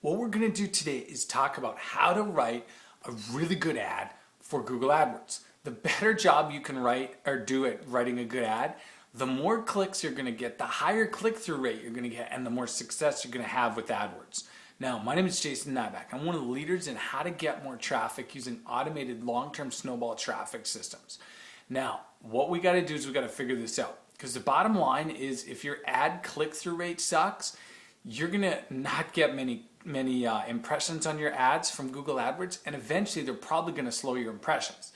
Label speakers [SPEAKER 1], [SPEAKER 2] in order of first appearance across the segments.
[SPEAKER 1] What we're going to do today is talk about how to write a really good ad for Google AdWords. The better job you can write or do at writing a good ad, the more clicks you're going to get, the higher click-through rate you're going to get, and the more success you're going to have with AdWords. Now, my name is Jason Nyback. I'm one of the leaders in how to get more traffic using automated long-term snowball traffic systems. Now, what we got to do is we got to figure this out, because the bottom line is if your ad click-through rate sucks, you're going to not get many impressions on your ads from Google AdWords, and eventually they're probably going to slow your impressions.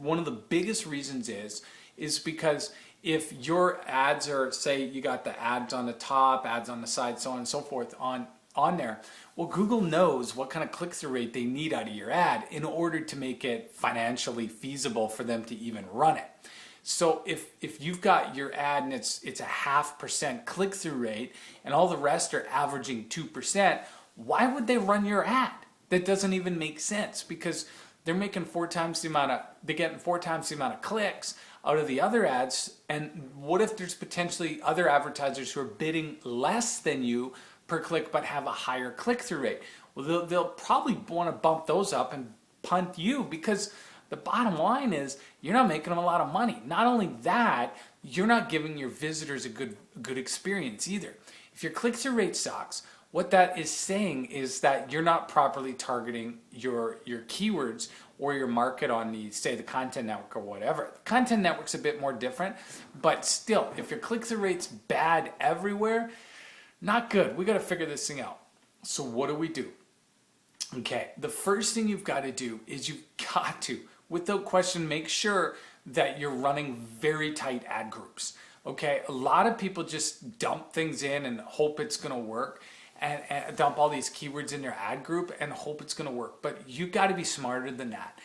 [SPEAKER 1] One of the biggest reasons is because if your ads are, say you got the ads on the top, ads on the side, so on and so forth on there, well, Google knows what kind of click-through rate they need out of your ad in order to make it financially feasible for them to even run it. So if you've got your ad and it's a 0.5% click-through rate and all the rest are averaging 2%, why would they run your ad? That doesn't even make sense, because they're making they're getting 4 times the amount of clicks out of the other ads. And what if there's potentially other advertisers who are bidding less than you per click but have a higher click-through rate? Well, they'll probably want to bump those up and punt you, because the bottom line is you're not making them a lot of money. Not only that, you're not giving your visitors a good experience either. If your click-through rate sucks, what that is saying is that you're not properly targeting your keywords or your market on the, say, the content network or whatever. The content network's a bit more different, but still, if your click-through rate's bad everywhere, not good. We got to figure this thing out. So what do? Okay, the first thing you've got to do is you've got to, without question, make sure that you're running very tight ad groups. Okay, a lot of people just dump things in and hope it's going to work, and dump all these keywords in their ad group and hope it's going to work. But you got to be smarter than that.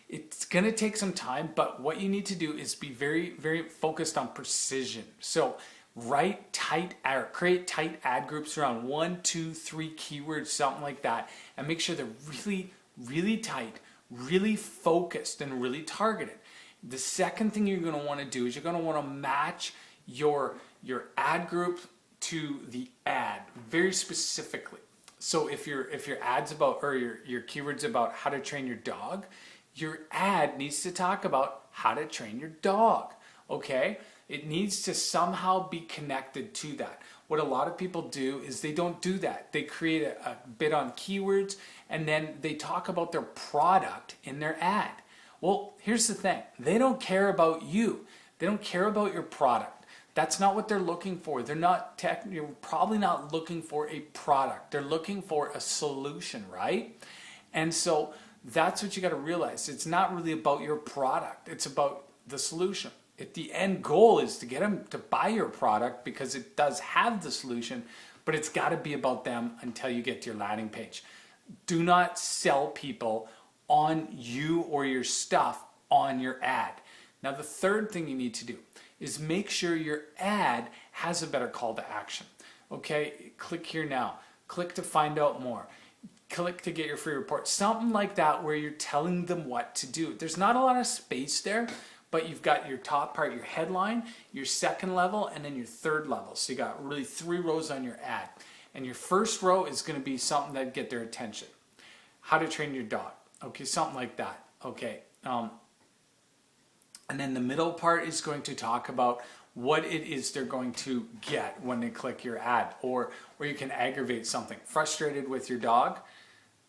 [SPEAKER 1] It's going to take some time, but what you need to do is be very, very focused on precision. So create tight ad groups around 1, 2, 3 keywords, something like that, and make sure they're really, really tight, really focused, and really targeted. The second thing you're going to want to do is you're going to want to match your ad group to the ad very specifically. So if your ad's about, or your keyword's about how to train your dog, your ad needs to talk about how to train your dog. Okay? It needs to somehow be connected to that. What a lot of people do is they don't do that. They create a bit on keywords and then they talk about their product in their ad. Well, here's the thing. They don't care about you. They don't care about your product. That's not what they're looking for. You're probably not looking for a product. They're looking for a solution, right? And so that's what you got to realize. It's not really about your product. It's about the solution. If the end goal is to get them to buy your product because it does have the solution, but it's got to be about them until you get to your landing page. Do not sell people on you or your stuff on your ad. Now, the third thing you need to do is make sure your ad has a better call to action. Okay, click here now. Click to find out more. Click to get your free report. Something like that, where you're telling them what to do. There's not a lot of space there, but you've got your top part, your headline, your second level, and then your third level. So you got really 3 rows on your ad. And your first row is going to be something that get their attention. How to train your dog. Okay, something like that. Okay. And then the middle part is going to talk about what it is they're going to get when they click your ad, or you can aggravate something. Frustrated with your dog?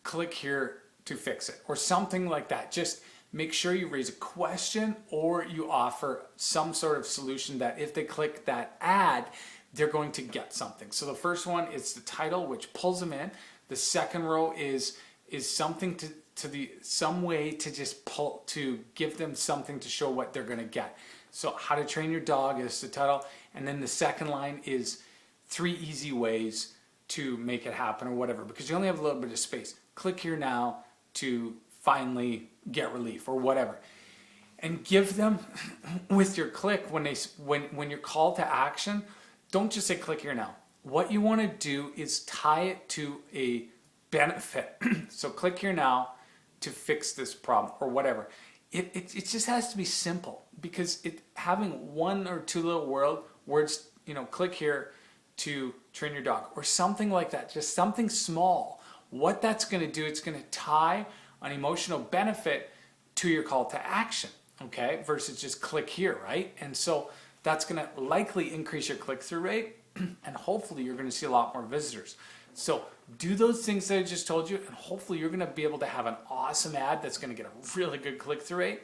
[SPEAKER 1] Click here to fix it, or something like that. Just make sure you raise a question or you offer some sort of solution that if they click that ad, they're going to get something. So the first one is the title, which pulls them in. The second row is something some way to just pull, to give them something to show what they're going to get. So how to train your dog is the title, and then the second line is 3 easy ways to make it happen, or whatever, because you only have a little bit of space. Click here now to finally get relief, or whatever. And give them, with your click, when your call to action, don't just say click here now. What you want to do is tie it to a benefit. So click here now to fix this problem, or whatever. It just has to be simple, because having 1 or 2 little words, click here to train your dog, or something like that, just something small what that's going to do, it's going to tie an emotional benefit to your call to action, okay, versus just click here, right? And so that's going to likely increase your click-through rate, and hopefully you're going to see a lot more visitors. So do those things that I just told you, and hopefully you're going to be able to have an awesome ad that's going to get a really good click-through rate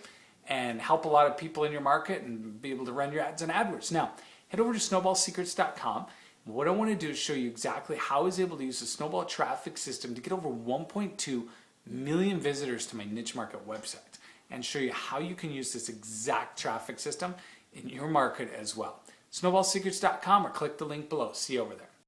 [SPEAKER 1] and help a lot of people in your market and be able to run your ads on AdWords. Now, head over to snowballsecrets.com. What I want to do is show you exactly how I was able to use the Snowball traffic system to get over 1.2 million visitors to my niche market website, and show you how you can use this exact traffic system in your market as well. snowballsecrets.com, or click the link below. See you over there.